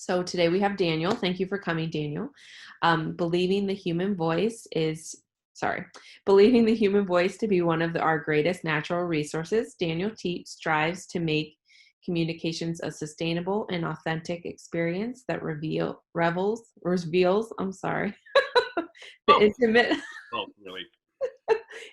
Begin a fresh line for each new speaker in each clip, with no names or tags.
So today we have Daniel. Thank you for coming, Daniel. Believing the human voice believing the human voice to be one of our greatest natural resources. Daniel Teadt strives to make communications a sustainable and authentic experience that reveals, the
Oh,
intimate
oh, really?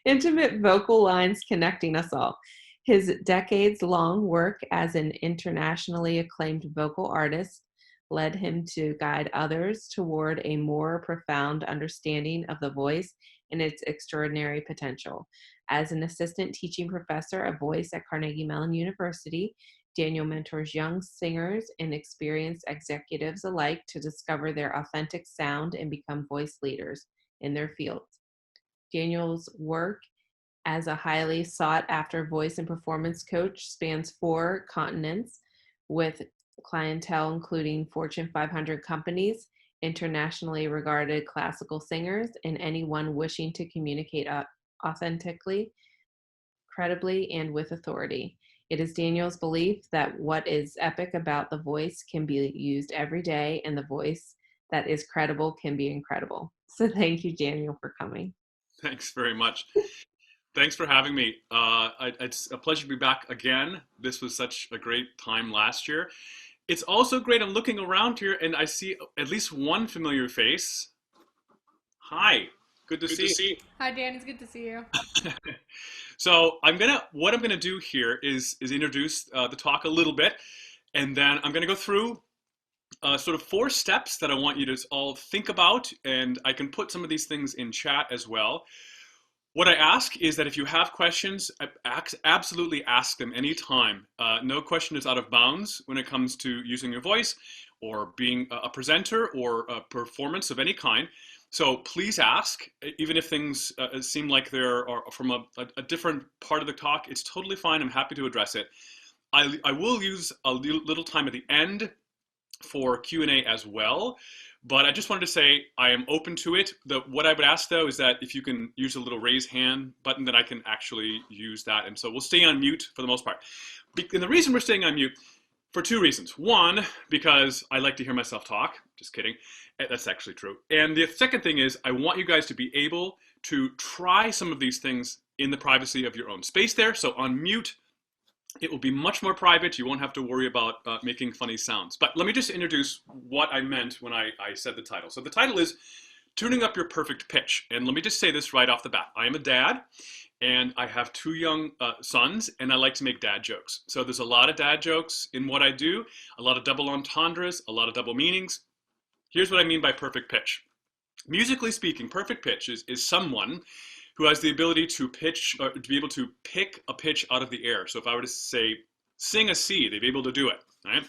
intimate vocal lines connecting us all. His decades long work as an internationally acclaimed vocal artist led him to guide others toward a more profound understanding of the voice and its extraordinary potential. As an assistant teaching professor of voice at Carnegie Mellon University, Daniel mentors young singers and experienced executives alike to discover their authentic sound and become voice leaders in their fields. Daniel's work as a highly sought after voice and performance coach spans 4 continents with clientele including Fortune 500 companies, internationally regarded classical singers, and anyone wishing to communicate authentically, credibly, and with authority. It is Daniel's belief that what is epic about the voice can be used every day, and the voice that is credible can be incredible. So thank you, Daniel, for coming.
Thanks very much. Thanks for having me. It's a pleasure to be back again. This was such a great time last year. It's also great. I'm looking around here and I see at least one familiar face. Hi, good to
Good to
see
see.
Hi, Dan. It's good to see you.
you. So what I'm gonna do here is introduce the talk a little bit, and then I'm gonna go through sort of 4 steps that I want you to all think about, and I can put some of these things in chat as well. What I ask is that if you have questions, absolutely ask them anytime. No question is out of bounds when it comes to using your voice or being a presenter or a performance of any kind. So please ask, even if things seem like they're from a different part of the talk, it's totally fine. I'm happy to address it. I will use a little time at the end for Q&A as well. But I just wanted to say I am open to it. What I would ask though is that if you can use a little raise hand button, that I can actually use that. And so we'll stay on mute for the most part. And the reason we're staying on mute for 2 reasons. One, because I like to hear myself talk. Just kidding. That's actually true. And the second thing is I want you guys to be able to try some of these things in the privacy of your own space there. So on mute, it will be much more private. You won't have to worry about making funny sounds. But let me just introduce what I meant when I said the title. So the title is Tuning Up Your Perfect Pitch. And let me just say this right off the bat. I am a dad, and I have 2 young sons, and I like to make dad jokes. So there's a lot of dad jokes in what I do, a lot of double entendres, a lot of double meanings. Here's what I mean by perfect pitch. Musically speaking, perfect pitch is someone who has the ability to pitch, or to be able to pick a pitch out of the air. So if I were to say, sing a C, they'd be able to do it, right?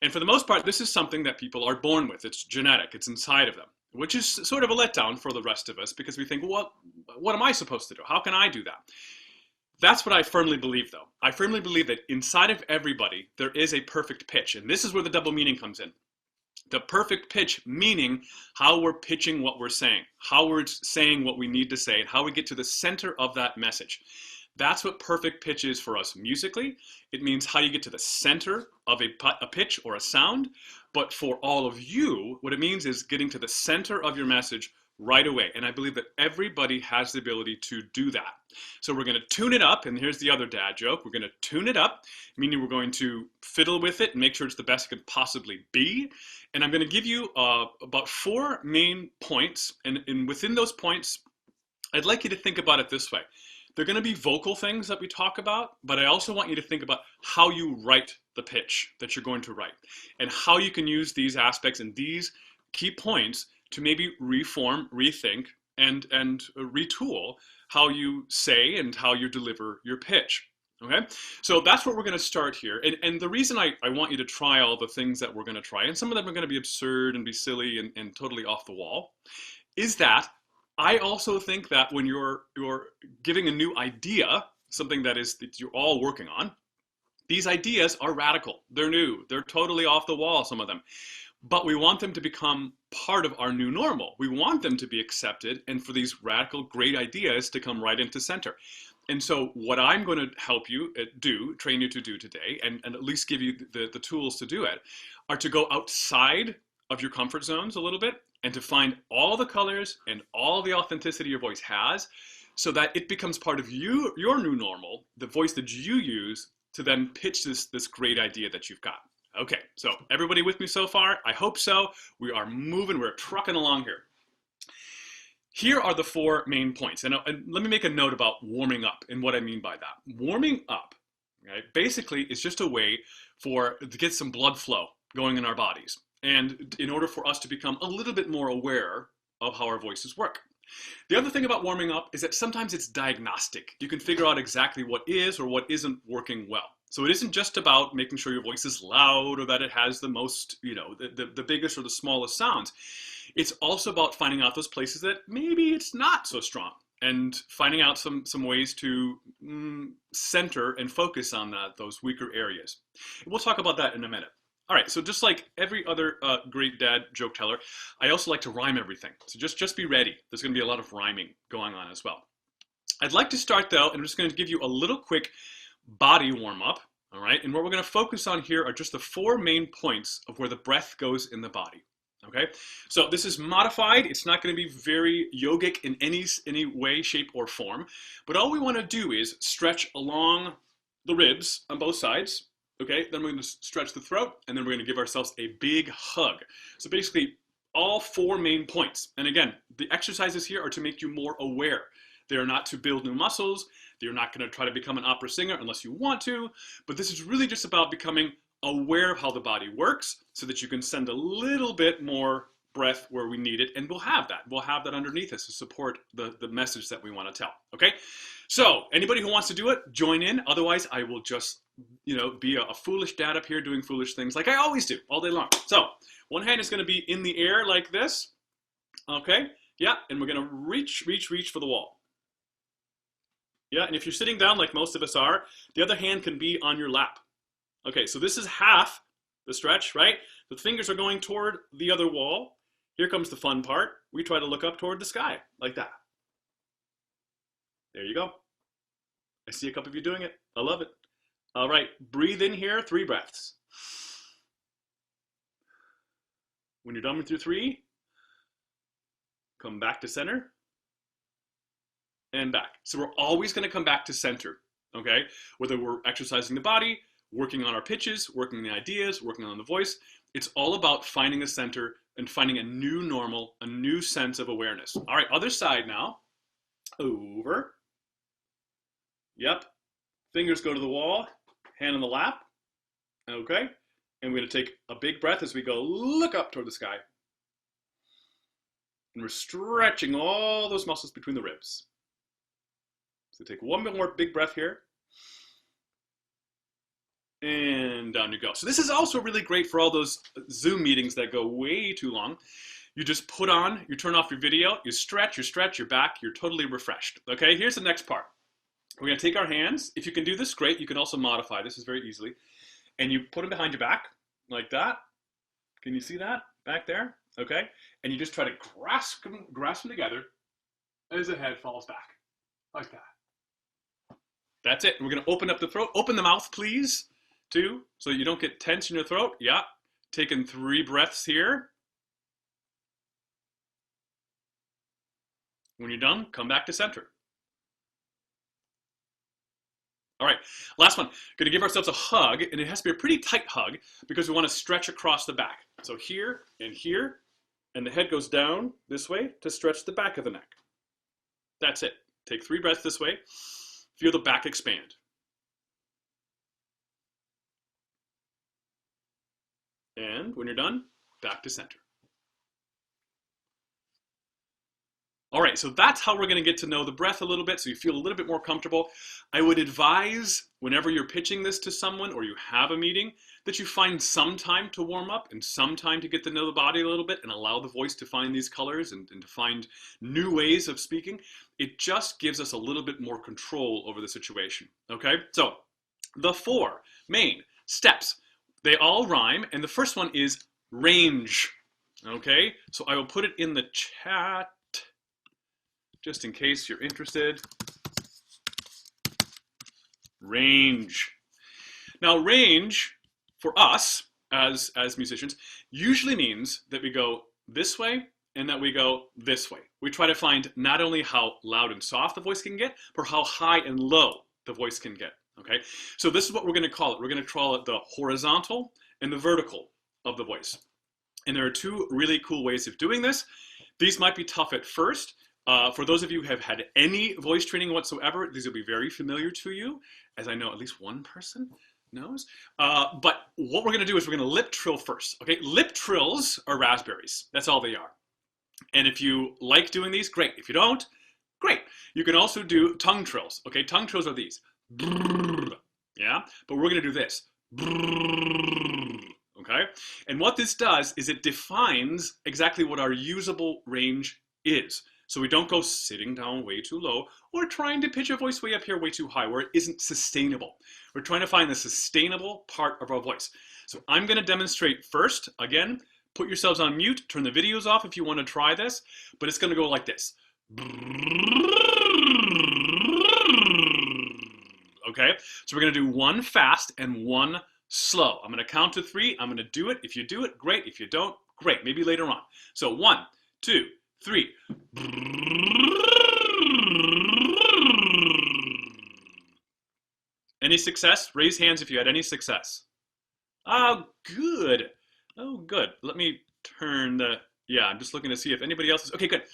And for the most part, this is something that people are born with. It's genetic, it's inside of them, which is sort of a letdown for the rest of us because we think, well, what am I supposed to do? How can I do that? That's what I firmly believe, though. I firmly believe that inside of everybody, there is a perfect pitch. And this is where the double meaning comes in. The perfect pitch, meaning how we're pitching what we're saying, how we're saying what we need to say, and how we get to the center of that message. That's what perfect pitch is for us musically. It means how you get to the center of a pitch or a sound. But for all of you, what it means is getting to the center of your message right away. And I believe that everybody has the ability to do that. So we're going to tune it up. And here's the other dad joke. We're going to tune it up, meaning we're going to fiddle with it and make sure it's the best it could possibly be. And I'm going to give you about 4 main points. And within those points, I'd like you to think about it this way. They're going to be vocal things that we talk about, but I also want you to think about how you write the pitch that you're going to write and how you can use these aspects and these key points to maybe reform, rethink, and retool how you say and how you deliver your pitch. Okay, so that's what we're going to start here. And the reason I want you to try all the things that we're going to try, and some of them are going to be absurd and be silly and totally off the wall, is that I also think that when you're giving a new idea, something that you're all working on, these ideas are radical. They're new. They're totally off the wall, some of them. But we want them to become part of our new normal. We want them to be accepted and for these radical, great ideas to come right into center. And so what I'm going to help you train you to do today, and at least give you the tools to do it, are to go outside of your comfort zones a little bit and to find all the colors and all the authenticity your voice has so that it becomes part of your new normal, the voice that you use to then pitch this great idea that you've got. Okay, so everybody with me so far? I hope so. We are moving, we're trucking along here. Here are the 4 main points. And let me make a note about warming up and what I mean by that. Warming up, right, basically is just a way to get some blood flow going in our bodies. And in order for us to become a little bit more aware of how our voices work. The other thing about warming up is that sometimes it's diagnostic. You can figure out exactly what is or what isn't working well. So it isn't just about making sure your voice is loud or that it has the most, the biggest or the smallest sounds. It's also about finding out those places that maybe it's not so strong and finding out some ways to center and focus on those weaker areas. We'll talk about that in a minute. All right, so just like every other great dad joke teller, I also like to rhyme everything. So just be ready. There's going to be a lot of rhyming going on as well. I'd like to start though, and I'm just going to give you a little quick body warm up. All right, and what we're going to focus on here are just the 4 main points of where the breath goes in the body. Okay, so this is modified. It's not going to be very yogic in any way, shape, or form. But all we want to do is stretch along the ribs on both sides. Okay, then we're going to stretch the throat, and then we're going to give ourselves a big hug. So basically, all 4 main points. And again, the exercises here are to make you more aware. They are not to build new muscles. You're not going to try to become an opera singer unless you want to. But this is really just about becoming aware of how the body works so that you can send a little bit more breath where we need it, and we'll have that. We'll have that underneath us to support the message that we want to tell. Okay, so anybody who wants to do it, join in. Otherwise, I will just be a foolish dad up here doing foolish things like I always do all day long. So one hand is going to be in the air like this. Okay, yeah, and we're going to reach for the wall. Yeah, and if you're sitting down like most of us are, the other hand can be on your lap. Okay, so this is half the stretch, right? The fingers are going toward the other wall. Here comes the fun part. We try to look up toward the sky, like that. There you go. I see a couple of you doing it. I love it. All right, breathe in here, 3 breaths. When you're done with your 3, come back to center and back. So we're always going to come back to center, okay? Whether we're exercising the body, working on our pitches, working on the ideas, working on the voice, it's all about finding a center and finding a new normal, a new sense of awareness. All right, other side now. Over. Yep. Fingers go to the wall, hand on the lap. Okay. And we're going to take a big breath as we go look up toward the sky. And we're stretching all those muscles between the ribs. So take one more big breath here. And down you go. So this is also really great for all those Zoom meetings that go way too long. You just you turn off your video, you stretch, you're back, you're totally refreshed. Okay, here's the next part. We're going to take our hands. If you can do this, great. You can also modify this very easily. And you put them behind your back, like that. Can you see that back there? Okay, and you just try to grasp them together as the head falls back, like that. That's it. We're going to open up the throat. Open the mouth, please. 2, so you don't get tense in your throat. Yeah. Taking 3 breaths here. When you're done, come back to center. All right, last one. Going to give ourselves a hug, and it has to be a pretty tight hug because we want to stretch across the back. So here, and the head goes down this way to stretch the back of the neck. That's it. Take 3 breaths this way. Feel the back expand. And when you're done, back to center. All right, so that's how we're going to get to know the breath a little bit, so you feel a little bit more comfortable. I would advise, whenever you're pitching this to someone or you have a meeting, that you find some time to warm up and some time to get to know the body a little bit and allow the voice to find these colors and to find new ways of speaking. It just gives us a little bit more control over the situation, okay? So the 4 main steps, they all rhyme, and the first one is range, okay? So I will put it in the chat just in case you're interested. Range. Now range, for us, as musicians usually means that we go this way and that we go this way. We try to find not only how loud and soft the voice can get, but how high and low the voice can get. Okay, so this is what we're going to call it. We're going to call it the horizontal and the vertical of the voice. And there are two really cool ways of doing this. These might be tough at first. For those of you who have had any voice training whatsoever, these will be very familiar to you, as I know at least one person knows. But what we're going to do is we're going to lip trill first. Okay, lip trills are raspberries. That's all they are. And if you like doing these, great. If you don't, great. You can also do tongue trills. Okay, tongue trills are these. Yeah, but we're going to do this. Okay, and what this does is it defines exactly what our usable range is. So we don't go sitting down way too low or trying to pitch a voice way up here way too high where it isn't sustainable. We're trying to find the sustainable part of our voice. So I'm going to demonstrate first. Again, put yourselves on mute, turn the videos off if you want to try this, but it's going to go like this. Okay, so we're going to do one fast and one slow. I'm going to count to 3. I'm going to do it. If you do it, great. If you don't, great. Maybe later on. So 1, 2, 3. Any success? Raise hands if you had any success. Oh, good. Oh, good. Let me turn the, yeah, I'm just looking to see if anybody else is, okay, good.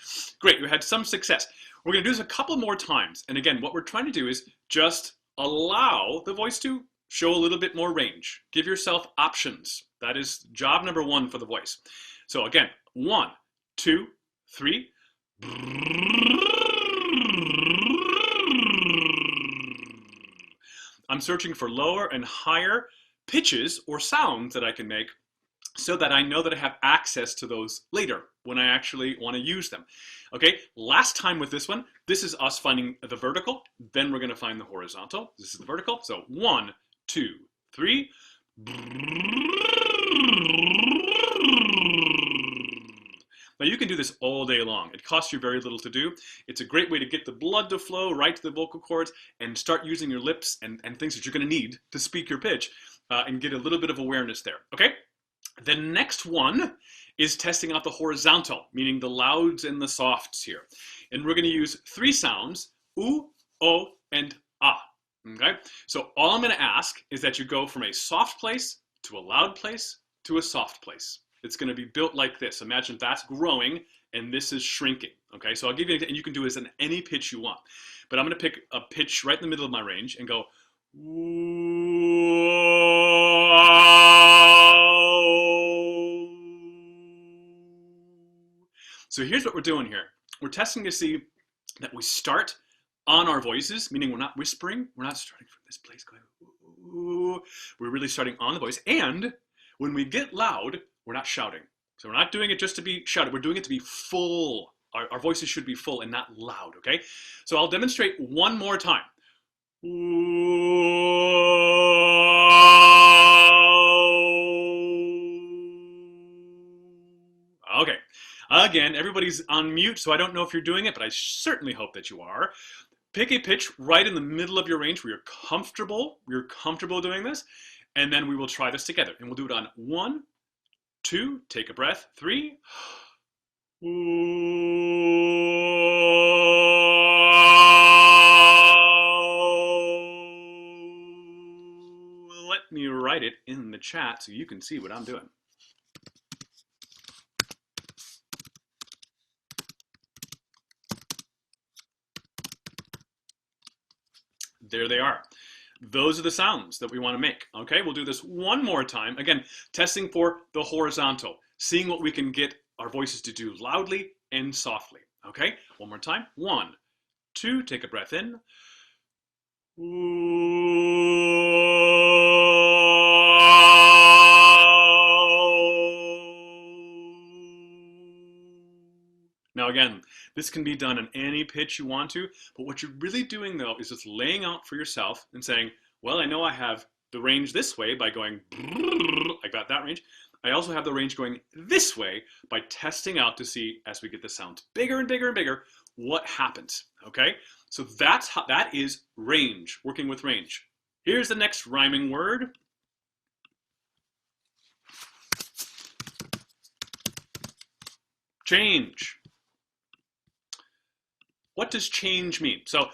Great, you had some success. We're going to do this a couple more times. And again, what we're trying to do is just allow the voice to show a little bit more range. Give yourself options. That is job number 1 for the voice. So again, 1, 2, 3. I'm searching for lower and higher pitches or sounds that I can make so that I know that I have access to those later when I actually want to use them. Okay, last time with this one, this is us finding the vertical, then we're going to find the horizontal. This is the vertical. So 1, 2, 3. Now you can do this all day long. It costs you very little to do. It's a great way to get the blood to flow right to the vocal cords and start using your lips and things that you're going to need to speak your pitch and get a little bit of awareness there. Okay? The next one is testing out the horizontal, meaning the louds and the softs here. And we're going to use 3 sounds, oo, o, and ah. Okay? So all I'm going to ask is that you go from a soft place to a loud place to a soft place. It's going to be built like this. Imagine that's growing and this is shrinking. Okay? So I'll give you, and you can do this in any pitch you want. But I'm going to pick a pitch right in the middle of my range and go, so here's what we're doing here. We're testing to see that we start on our voices, meaning we're not whispering. We're not starting from this place going, ooh. We're really starting on the voice. And when we get loud, we're not shouting. So we're not doing it just to be shouted. We're doing it to be full. Our voices should be full and not loud, okay? So I'll demonstrate one more time. Okay. Again, everybody's on mute, so I don't know if you're doing it, but I certainly hope that you are. Pick a pitch right in the middle of your range where you're comfortable doing this, and then we will try this together. And we'll do it on 1, 2, take a breath, 3. Let me write it in the chat so you can see what I'm doing. There they are. Those are the sounds that we want to make. Okay, we'll do this one more time. Again, testing for the horizontal, seeing what we can get our voices to do loudly and softly. Okay, one more time. 1, 2, take a breath in. Now again, this can be done in any pitch you want to, but what you're really doing though is just laying out for yourself and saying, well, I know I have the range this way by going, I got that range. I also have the range going this way by testing out to see, as we get the sounds bigger and bigger and bigger, what happens, okay? So that is range, working with range. Here's the next rhyming word. Change. What does change mean? So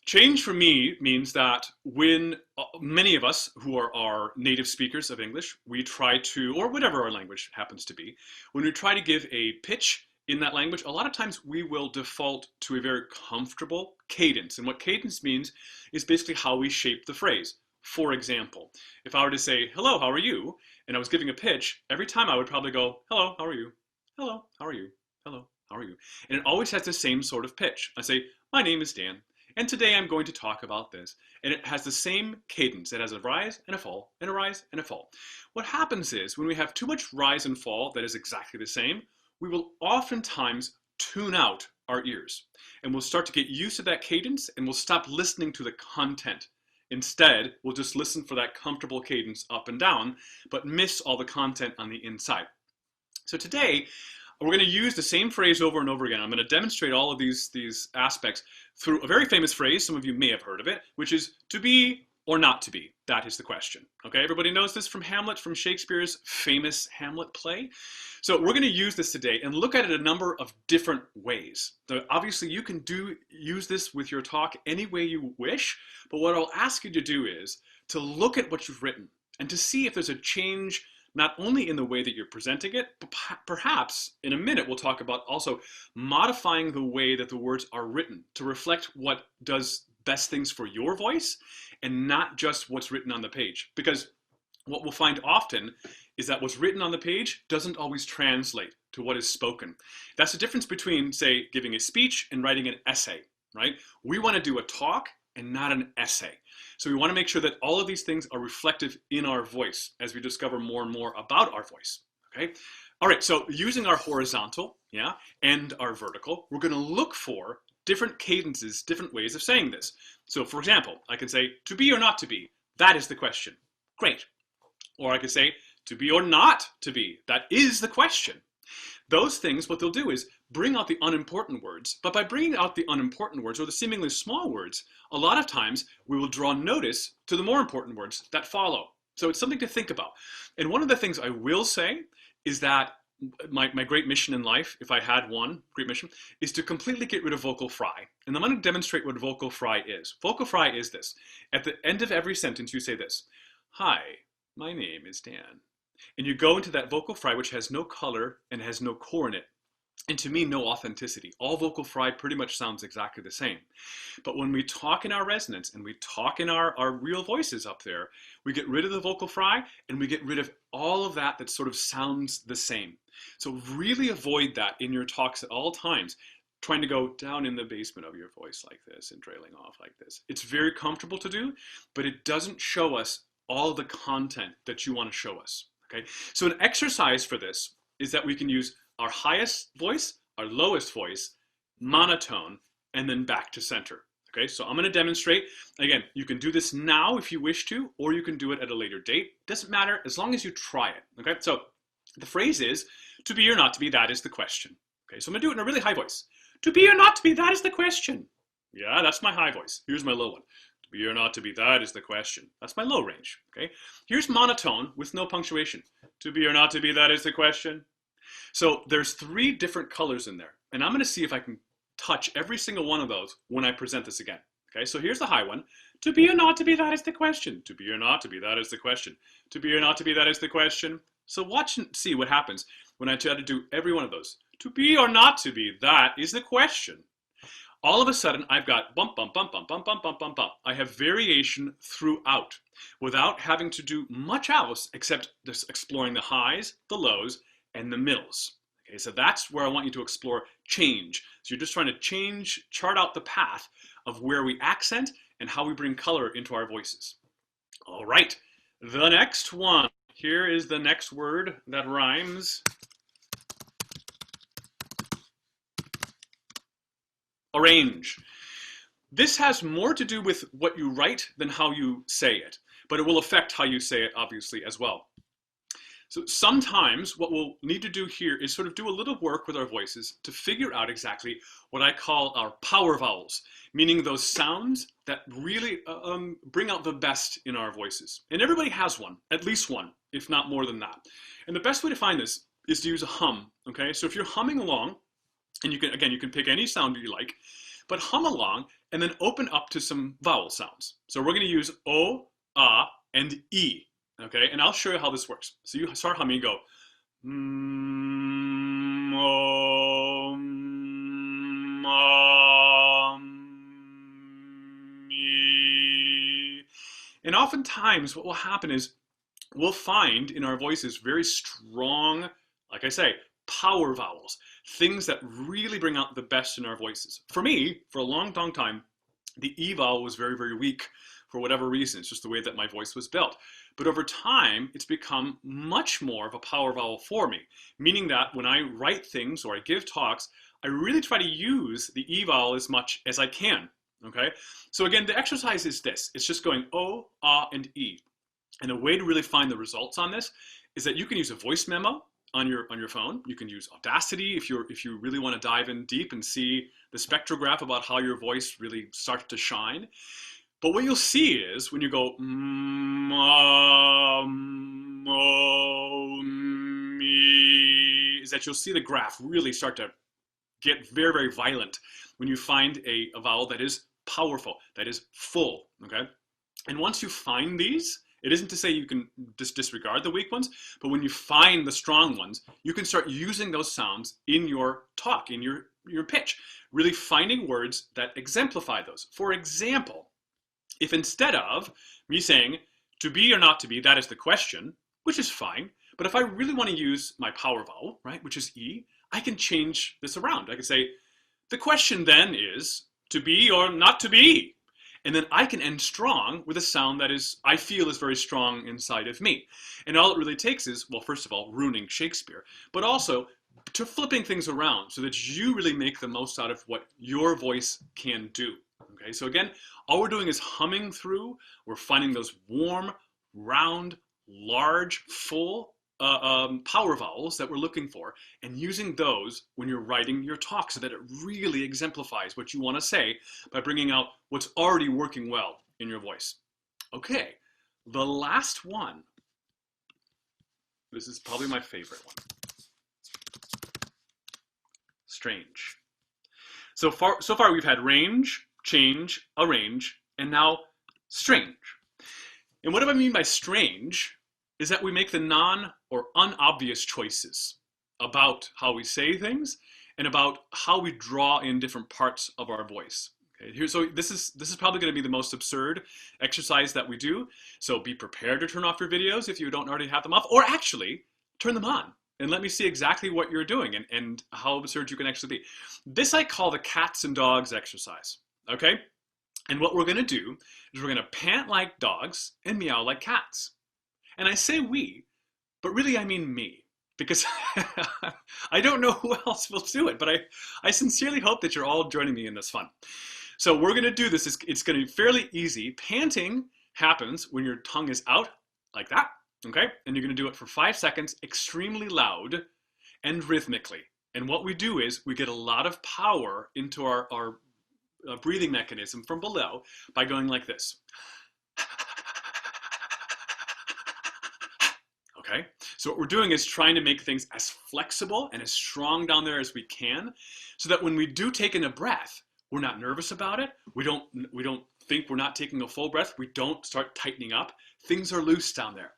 change for me means that when many of us who are native speakers of English, we try to, or whatever our language happens to be, when we try to give a pitch in that language, a lot of times we will default to a very comfortable cadence. And what cadence means is basically how we shape the phrase. For example, if I were to say, hello, how are you? And I was giving a pitch, every time I would probably go, hello, how are you? Hello, how are you? Hello, how are you? And it always has the same sort of pitch. I say, my name is Dan. And today I'm going to talk about this. And it has the same cadence. It has a rise and a fall, and a rise and a fall. What happens is when we have too much rise and fall that is exactly the same, we will oftentimes tune out our ears. And we'll start to get used to that cadence and we'll stop listening to the content. Instead, we'll just listen for that comfortable cadence up and down, but miss all the content on the inside. So today, we're going to use the same phrase over and over again. I'm going to demonstrate all of these aspects through a very famous phrase. Some of you may have heard of it, which is to be or not to be. That is the question. Okay, everybody knows this from Hamlet, from Shakespeare's famous Hamlet play. So we're going to use this today and look at it a number of different ways. So obviously, you can use this with your talk any way you wish, but what I'll ask you to do is to look at what you've written and to see if there's a change not only in the way that you're presenting it, but perhaps in a minute we'll talk about also modifying the way that the words are written to reflect what does best things for your voice and not just what's written on the page. Because what we'll find often is that what's written on the page doesn't always translate to what is spoken. That's the difference between, say, giving a speech and writing an essay, right? We want to do a talk and not an essay. So we want to make sure that all of these things are reflective in our voice as we discover more and more about our voice, okay? All right, so using our horizontal, yeah, and our vertical, we're going to look for different cadences, different ways of saying this. So for example, I can say, to be or not to be, that is the question. Great. Or I could say, to be or not to be, that is the question. Those things, what they'll do is bring out the unimportant words, but by bringing out the unimportant words or the seemingly small words, a lot of times we will draw notice to the more important words that follow. So it's something to think about. And one of the things I will say is that my great mission in life, if I had one great mission, is to completely get rid of vocal fry. And I'm going to demonstrate what vocal fry is. Vocal fry is this. At the end of every sentence, you say this. Hi, my name is Dan. And you go into that vocal fry, which has no color and has no core in it. And to me, no authenticity. All vocal fry pretty much sounds exactly the same. But when we talk in our resonance and we talk in our real voices up there, we get rid of the vocal fry and we get rid of all of that sort of sounds the same. So really avoid that in your talks at all times, trying to go down in the basement of your voice like this and trailing off like this. It's very comfortable to do, but it doesn't show us all the content that you want to show us. Okay? So an exercise for this is that we can use our highest voice, our lowest voice, monotone, and then back to center. Okay, so I'm going to demonstrate. Again, you can do this now if you wish to, or you can do it at a later date. Doesn't matter as long as you try it. Okay, so the phrase is, to be or not to be, that is the question. Okay, so I'm going to do it in a really high voice. To be or not to be, that is the question. Yeah, that's my high voice. Here's my low one. To be or not to be, that is the question. That's my low range. Okay, here's monotone with no punctuation. To be or not to be, that is the question. So there's 3 different colors in there, and I'm going to see if I can touch every single one of those when I present this again. Okay, so here's the high one. To be or not to be, that is the question. To be or not to be, that is the question. To be or not to be, that is the question. So watch and see what happens when I try to do every one of those. To be or not to be, that is the question. All of a sudden, I've got bump, bump, bump, bump, bump, bump, bump, bump, bump. I have variation throughout without having to do much else except just exploring the highs, the lows, and the middles. Okay, so that's where I want you to explore change. So you're just trying to chart out the path of where we accent and how we bring color into our voices. All right, the next one. Here is the next word that rhymes. Arrange. This has more to do with what you write than how you say it, but it will affect how you say it, obviously, as well. So sometimes what we'll need to do here is sort of do a little work with our voices to figure out exactly what I call our power vowels, meaning those sounds that really bring out the best in our voices. And everybody has one, at least one, if not more than that. And the best way to find this is to use a hum, okay? So if you're humming along, and you can pick any sound you like, but hum along and then open up to some vowel sounds. So we're going to use O, A, and E, okay? And I'll show you how this works. So you start humming and go, O, me. And oftentimes what will happen is we'll find in our voices very strong, like I say, power vowels, things that really bring out the best in our voices. For me, for a long, long time, the E vowel was very, very weak for whatever reason. It's just the way that my voice was built. But over time, it's become much more of a power vowel for me, meaning that when I write things or I give talks, I really try to use the E vowel as much as I can, okay? So again, the exercise is this. It's just going O, A, and E. And a way to really find the results on this is that you can use a voice memo on your phone. You can use Audacity if you really want to dive in deep and see the spectrograph about how your voice really starts to shine. But what you'll see is when you go me, is that you'll see the graph really start to get very, very violent when you find a vowel that is powerful, that is full, okay? And once you find these, it isn't to say you can just disregard the weak ones, but when you find the strong ones, you can start using those sounds in your talk, in your pitch, really finding words that exemplify those. For example, if instead of me saying to be or not to be, that is the question, which is fine, but if I really want to use my power vowel, right, which is E, I can change this around. I can say, the question then is to be or not to be. And then I can end strong with a sound that I feel is very strong inside of me. And all it really takes is, well, first of all, ruining Shakespeare, but also to flipping things around so that you really make the most out of what your voice can do. Okay, so again, all we're doing is humming through. We're finding those warm, round, large, full power vowels that we're looking for, and using those when you're writing your talk so that it really exemplifies what you want to say by bringing out what's already working well in your voice. Okay, the last one. This is probably my favorite one. Strange. So far we've had range, change, arrange, and now strange. And what do I mean by strange is that we make the non or unobvious choices about how we say things and about how we draw in different parts of our voice. Okay, so this is probably going to be the most absurd exercise that we do. So be prepared to turn off your videos if you don't already have them off, or actually turn them on and let me see exactly what you're doing and how absurd you can actually be. This I call the cats and dogs exercise. Okay? And what we're going to do is we're going to pant like dogs and meow like cats. And I say we, but really I mean me, because I don't know who else will do it, but I sincerely hope that you're all joining me in this fun. So we're going to do this. It's going to be fairly easy. Panting happens when your tongue is out like that, okay? And you're going to do it for 5 seconds, extremely loud and rhythmically. And what we do is we get a lot of power into our breathing mechanism from below by going like this. Okay, so what we're doing is trying to make things as flexible and as strong down there as we can, so that when we do take in a breath, we're not nervous about it. We don't think we're not taking a full breath. We don't start tightening up. Things are loose down there.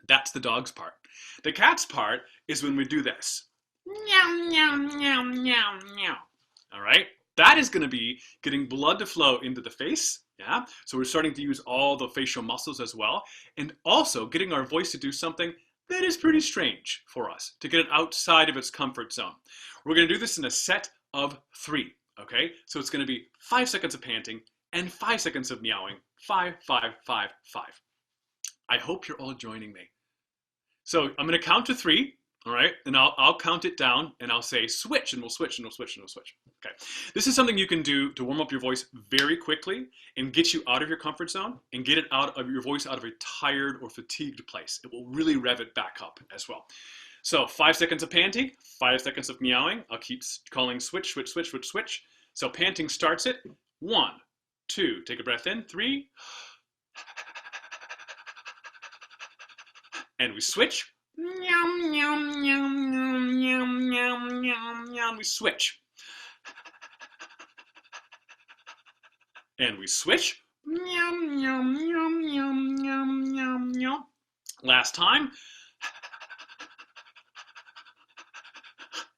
That's the dog's part. The cat's part is when we do this. Meow, meow, meow, meow, meow. All right, that is going to be getting blood to flow into the face. Yeah, so we're starting to use all the facial muscles as well, and also getting our voice to do something that is pretty strange for us, to get it outside of its comfort zone. We're going to do this in a set of 3, okay? So it's going to be 5 seconds of panting and 5 seconds of meowing. 5, 5, 5, 5. I hope you're all joining me. So I'm going to count to 3. All right, and I'll count it down and I'll say switch, and we'll switch and we'll switch and we'll switch. Okay, this is something you can do to warm up your voice very quickly and get you out of your comfort zone and get it out of your voice out of a tired or fatigued place. It will really rev it back up as well. So 5 seconds of panting, 5 seconds of meowing. I'll keep calling switch, switch, switch, switch, switch. So panting starts it. 1, 2, take a breath in. 3, and we switch. Yum, yum, yum, yum, yum, yum, yum, yum. We switch. And we switch. Yum, yum, yum, yum, yum, yum, yum. Last time.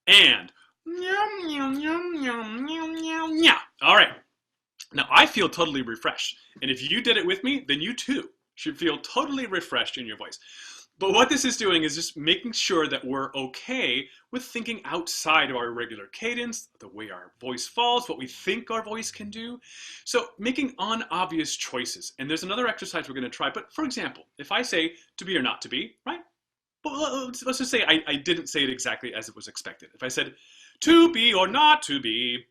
And yum, yum, yum, yum, yum, yum, yum. All right. Now I feel totally refreshed. And if you did it with me, then you too should feel totally refreshed in your voice. But what this is doing is just making sure that we're okay with thinking outside of our regular cadence, the way our voice falls, what we think our voice can do. So making unobvious choices. And there's another exercise we're going to try. But for example, if I say to be or not to be, right? Well, let's just say I didn't say it exactly as it was expected. If I said to be or not to be,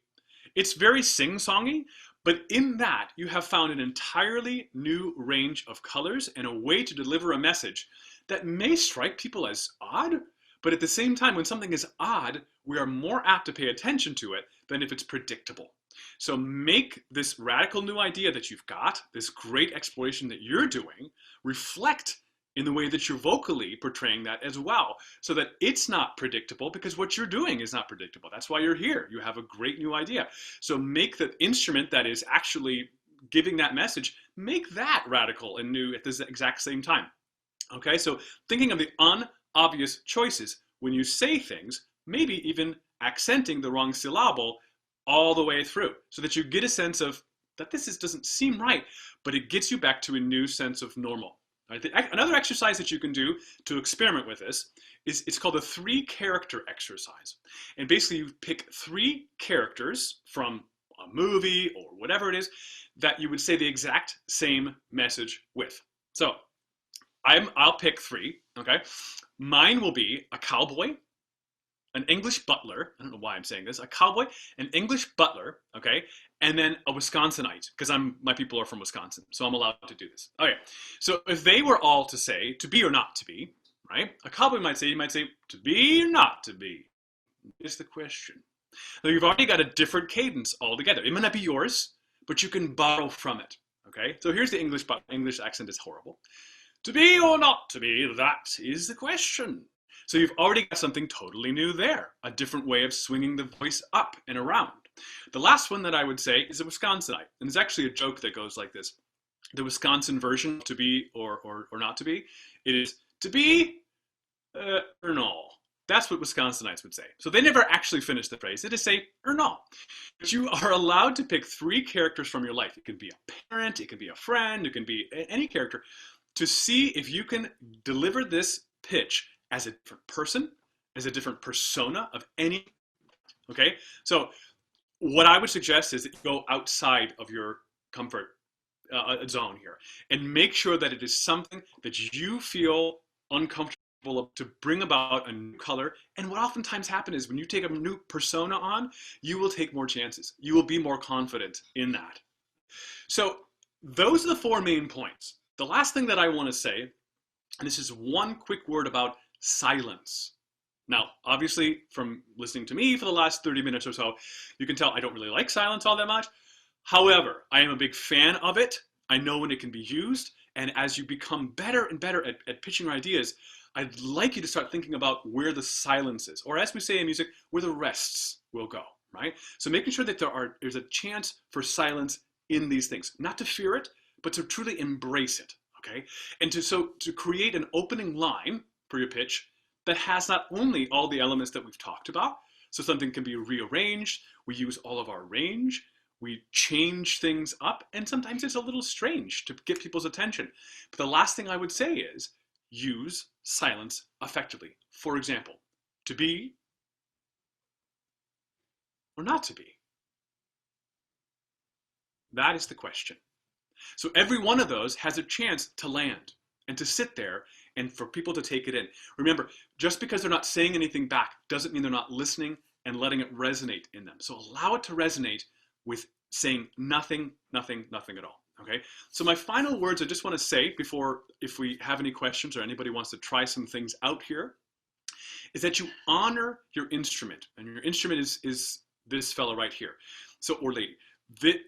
it's very sing-songy, but in that you have found an entirely new range of colors and a way to deliver a message that may strike people as odd, but at the same time, when something is odd, we are more apt to pay attention to it than if it's predictable. So make this radical new idea that you've got, this great exploration that you're doing, reflect in the way that you're vocally portraying that as well, so that it's not predictable, because what you're doing is not predictable. That's why you're here. You have a great new idea. So make the instrument that is actually giving that message, make that radical and new at the exact same time. Okay, so thinking of the unobvious choices when you say things, maybe even accenting the wrong syllable all the way through, so that you get a sense of that this doesn't seem right, but it gets you back to a new sense of normal. Right? Another exercise that you can do to experiment with this is it's called the 3-character exercise. And basically you pick 3 characters from a movie or whatever it is that you would say the exact same message with. So I'll pick 3, okay? Mine will be a cowboy, an English butler, I don't know why I'm saying this, a cowboy, an English butler, okay, and then a Wisconsinite, because my people are from Wisconsin, so I'm allowed to do this. Okay, so if they were all to say to be or not to be, right, a cowboy might say, to be or not to be, is the question. Now you've already got a different cadence altogether. It might not be yours, but you can borrow from it, okay? So here's the English accent is horrible. To be or not to be, that is the question. So you've already got something totally new there, a different way of swinging the voice up and around. The last one that I would say is a Wisconsinite, and it's actually a joke that goes like this. The Wisconsin version, to be or not to be, it is to be or no. That's what Wisconsinites would say. So they never actually finish the phrase. They just say or no. But you are allowed to pick 3 characters from your life. It can be a parent, it can be a friend, it can be any character, to see if you can deliver this pitch as a different person, as a different persona of any, okay? So what I would suggest is that you go outside of your comfort zone here and make sure that it is something that you feel uncomfortable to bring about a new color. And what oftentimes happens is when you take a new persona on, you will take more chances. You will be more confident in that. So those are the 4 main points. The last thing that I want to say, and this is one quick word about silence. Now, obviously, from listening to me for the last 30 minutes or so, you can tell I don't really like silence all that much. However, I am a big fan of it. I know when it can be used. And as you become better and better at pitching your ideas, I'd like you to start thinking about where the silence is, or as we say in music, where the rests will go, right? So making sure that there's a chance for silence in these things, not to fear it, but to truly embrace it, okay? And to create an opening line for your pitch that has not only all the elements that we've talked about, so something can be rearranged, we use all of our range, we change things up, and sometimes it's a little strange to get people's attention. But the last thing I would say is use silence effectively. For example, to be or not to be. That is the question. So every one of those has a chance to land and to sit there and for people to take it in. Remember, just because they're not saying anything back doesn't mean they're not listening and letting it resonate in them. So allow it to resonate with saying nothing, nothing, nothing at all. Okay? So my final words I just want to say before, if we have any questions or anybody wants to try some things out here, is that you honor your instrument. And your instrument is this fellow right here. So, or lady.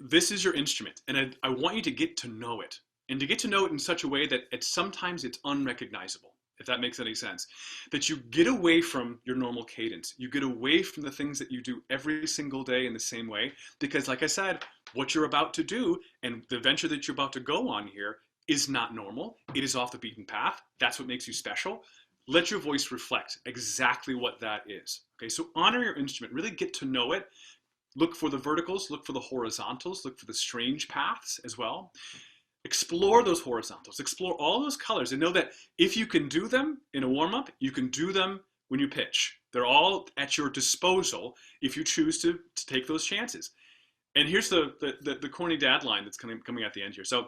This is your instrument, and I want you to get to know it, and to get to know it in such a way that sometimes it's unrecognizable. if that makes any sense. That you get away from your normal cadence. You get away from the things that you do every single day in the same way. Because, like I said, what you're about to do and the venture that you're about to go on here is not normal. It is off the beaten path. That's what makes you special. Let your voice reflect exactly what that is. Okay, so honor your instrument, really get to know it. Look for the verticals, look for the horizontals, look for the strange paths as well. Explore those horizontals, explore all those colors, and know that if you can do them in a warm-up, you can do them when you pitch. They're all at your disposal if you choose to take those chances. And here's the corny dad line that's coming at the end here. So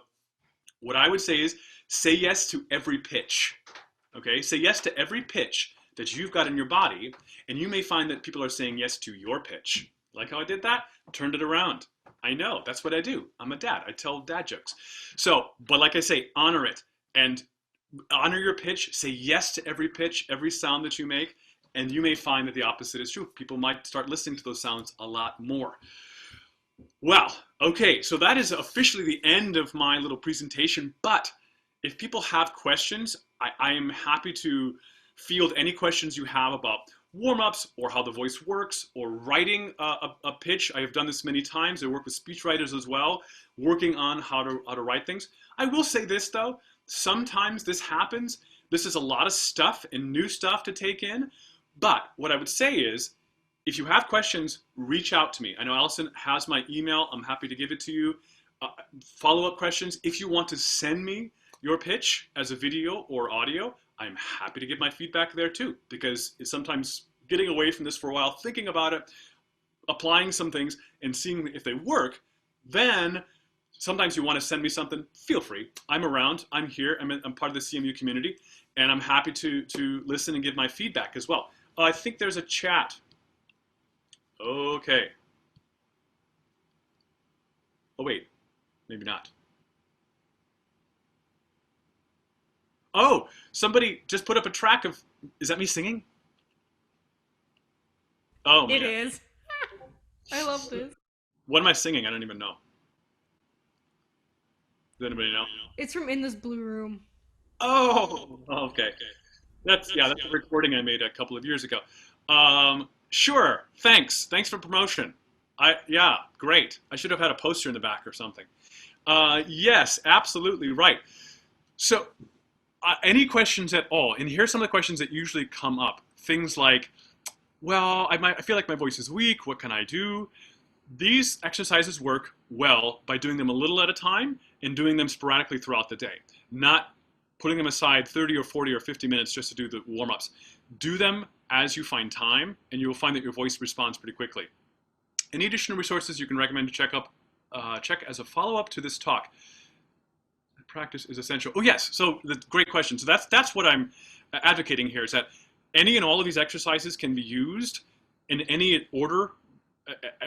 what I would say is say yes to every pitch. Okay, say yes to every pitch that you've got in your body, and you may find that people are saying yes to your pitch. Like how I did that? Turned it around. I know, that's what I do. I'm a dad. I tell dad jokes. So, but like I say, honor it and honor your pitch. Say yes to every pitch, every sound that you make, and you may find that the opposite is true. People might start listening to those sounds a lot more. Well, okay, so that is officially the end of my little presentation, but if people have questions, I am happy to field any questions you have about warm-ups or how the voice works or writing a pitch. I have done this many times. I work with speechwriters as well, working on how to write things. I will say this though, sometimes this happens. This is a lot of stuff and new stuff to take in, but what I would say is, if you have questions, reach out to me. I know Allison has my email. I'm happy to give it to you. Follow-up questions. If you want to send me your pitch as a video or audio, I'm happy to give my feedback there too, because it's sometimes getting away from this for a while, thinking about it, applying some things and seeing if they work, then sometimes you want to send me something, feel free. I'm around, I'm here, I'm part of the CMU community, and I'm happy to listen and give my feedback as well. I think there's a chat. Okay. Oh wait, maybe not. Oh, somebody just put up a track of, is that me singing? Oh my
It
God.
is. I love this.
What am I singing? I don't even know. Does anybody know?
It's from In This Blue Room.
Oh, okay. That's a recording I made a couple of years ago. Sure, thanks. Thanks for promotion. Yeah, great. I should have had a poster in the back or something. Yes, absolutely right. So, any questions at all? And here's some of the questions that usually come up. Things like, well, I feel like my voice is weak. What can I do? These exercises work well by doing them a little at a time and doing them sporadically throughout the day, not putting them aside 30 or 40 or 50 minutes just to do the warm-ups. Do them as you find time, and you will find that your voice responds pretty quickly. Any additional resources you can recommend to check as a follow-up to this talk? Practice is essential. Oh yes, so the great question. So that's what I'm advocating here, is that any and all of these exercises can be used in any order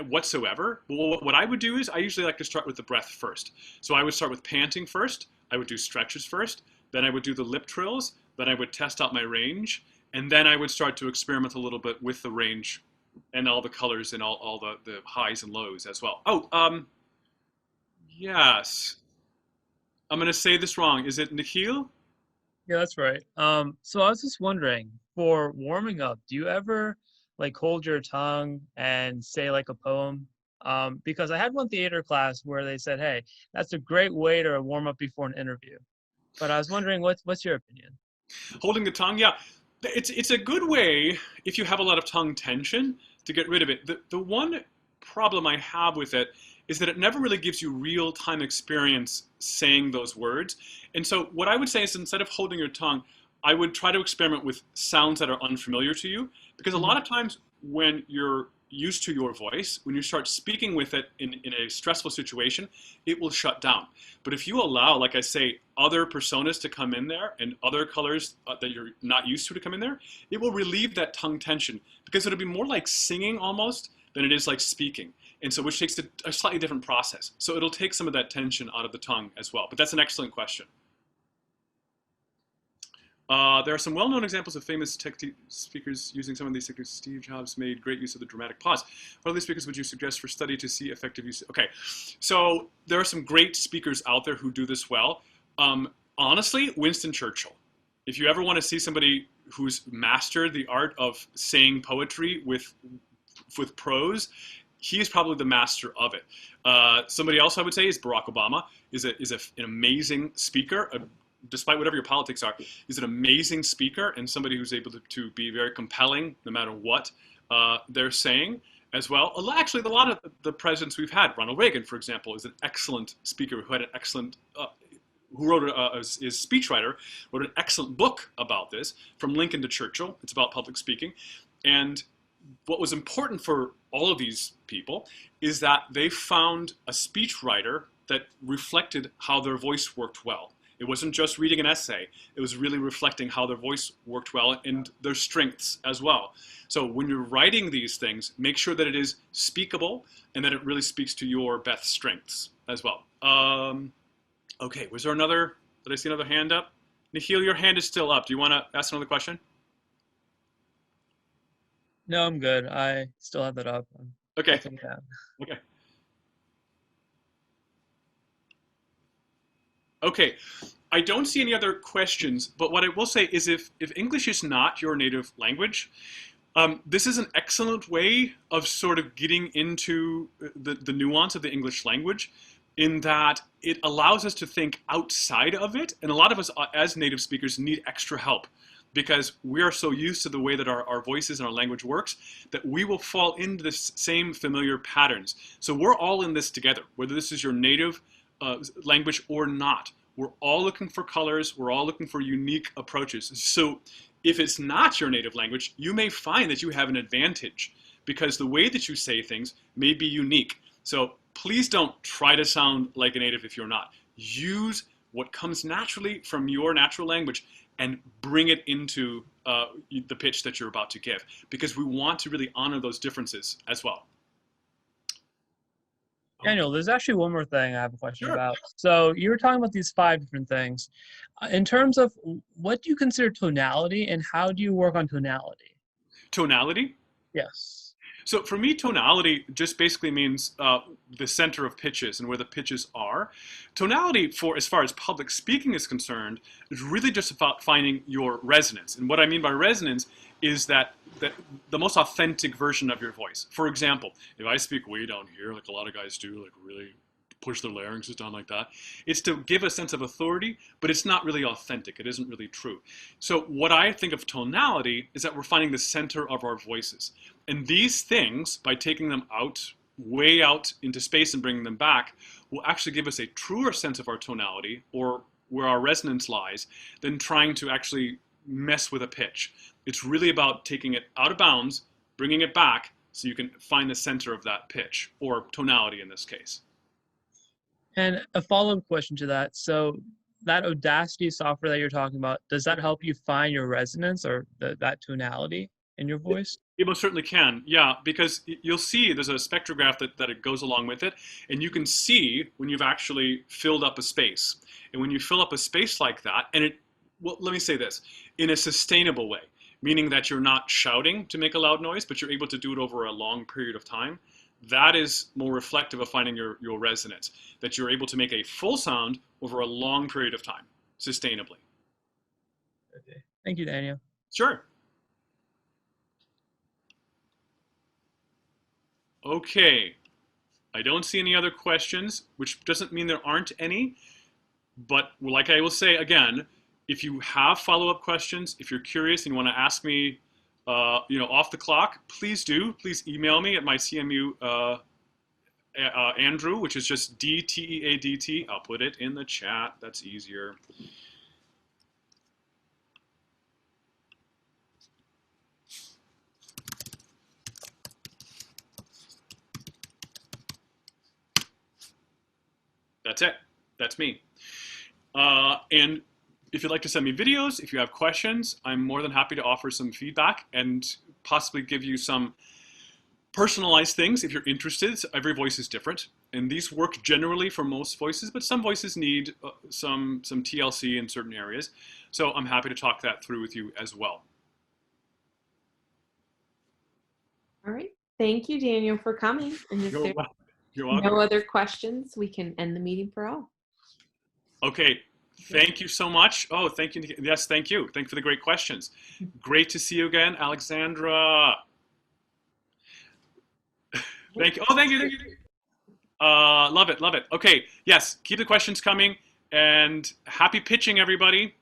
whatsoever. Well, what I would do is I usually like to start with the breath first. So I would start with panting first, I would do stretches first, then I would do the lip trills, then I would test out my range, and then I would start to experiment a little bit with the range and all the colors and all the highs and lows as well. Oh, yes. I'm going to say this wrong. Is it Nikhil?
Yeah, that's right. So I was just wondering, for warming up, do you ever like hold your tongue and say like a poem? Because I had one theater class where they said, "Hey, that's a great way to warm up before an interview." But I was wondering, what's your opinion?
Holding the tongue, yeah. It's a good way if you have a lot of tongue tension to get rid of it. The one problem I have with it is that it never really gives you real-time experience saying those words. And so what I would say is, instead of holding your tongue, I would try to experiment with sounds that are unfamiliar to you. Because a lot of times when you're used to your voice, when you start speaking with it in a stressful situation, it will shut down. But if you allow, like I say, other personas to come in there and other colors that you're not used to come in there, it will relieve that tongue tension, because it'll be more like singing almost than it is like speaking. And so, which takes a slightly different process. So it'll take some of that tension out of the tongue as well. But that's an excellent question. There are some well-known examples of famous tech speakers using some of these techniques. Steve Jobs made great use of the dramatic pause. What other speakers would you suggest for study to see effective use? Okay, so there are some great speakers out there who do this well. Honestly, Winston Churchill. if you ever want to see somebody who's mastered the art of saying poetry with prose, he is probably the master of it. Somebody else I would say is Barack Obama. Is an amazing speaker. Despite whatever your politics are, is an amazing speaker and somebody who's able to be very compelling no matter what they're saying as well. Actually, a lot of the presidents we've had, Ronald Reagan, for example, is an excellent speaker who had an excellent, who wrote, his speechwriter, wrote an excellent book about this, From Lincoln to Churchill. It's about public speaking. And what was important for all of these people is that they found a speechwriter that reflected how their voice worked well. It wasn't just reading an essay. It was really reflecting how their voice worked well and their strengths as well. So when you're writing these things, make sure that it is speakable and that it really speaks to your best strengths as well. Okay, was there another, did I see another hand up? Nikhil, your hand is still up. Do you want to ask another question?
No, I'm good. I still have that up.
Okay.
I'll take it down.
Okay. Okay, I don't see any other questions, but what I will say is if English is not your native language, this is an excellent way of sort of getting into the nuance of the English language in that it allows us to think outside of it. And a lot of us as native speakers need extra help because we are so used to the way that our voices and our language works that we will fall into the same familiar patterns. So we're all in this together, whether this is your native language or not. We're all looking for colors. We're all looking for unique approaches. So if it's not your native language, you may find that you have an advantage because the way that you say things may be unique. So please don't try to sound like a native if you're not. Use what comes naturally from your natural language and bring it into the pitch that you're about to give because we want to really honor those differences as well.
Daniel, there's actually one more thing I have a question
Sure.
about. So you were talking about these 5 different things. In terms of what do you consider tonality and how do you work on tonality?
Tonality?
Yes.
So for me, tonality just basically means the center of pitches and where the pitches are. Tonality, for as far as public speaking is concerned, is really just about finding your resonance. And what I mean by resonance is that the most authentic version of your voice. For example, if I speak way down here, like a lot of guys do, like really push their larynxes down like that, it's to give a sense of authority, but it's not really authentic. It isn't really true. So what I think of tonality is that we're finding the center of our voices. And these things, by taking them out, way out into space and bringing them back, will actually give us a truer sense of our tonality or where our resonance lies than trying to actually mess with a pitch. It's really about taking it out of bounds, bringing it back so you can find the center of that pitch or tonality in this case.
And a follow-up question to that. So that Audacity software that you're talking about, does that help you find your resonance or that tonality in your voice?
It most certainly can, yeah, because you'll see there's a spectrograph that it goes along with it, and you can see when you've actually filled up a space. And when you fill up a space like that, and well, let me say this, in a sustainable way, meaning that you're not shouting to make a loud noise, but you're able to do it over a long period of time, that is more reflective of finding your resonance, that you're able to make a full sound over a long period of time, sustainably.
Okay. Thank you, Daniel.
Sure. Okay, I don't see any other questions, which doesn't mean there aren't any, but like I will say again, if you have follow-up questions, if you're curious and you want to ask me, off the clock, please do. Please email me at my CMU Andrew, which is just DTEADT. I'll put it in the chat. That's easier. That's it. That's me. And if you'd like to send me videos, if you have questions, I'm more than happy to offer some feedback and possibly give you some personalized things if you're interested. Every voice is different, and these work generally for most voices, but some voices need some TLC in certain areas. So I'm happy to talk that through with you as well.
All right. Thank you, Daniel, for coming. And if
You're
there's
welcome.
no other questions, we can end the meeting for all.
Okay. Thank you so much. Oh, thank you. Yes, thank you. Thank you for the great questions. Great to see you again, Alexandra. Thank you. Oh, thank you. Thank you. Love it. Love it. Okay. Yes. Keep the questions coming, and happy pitching, everybody.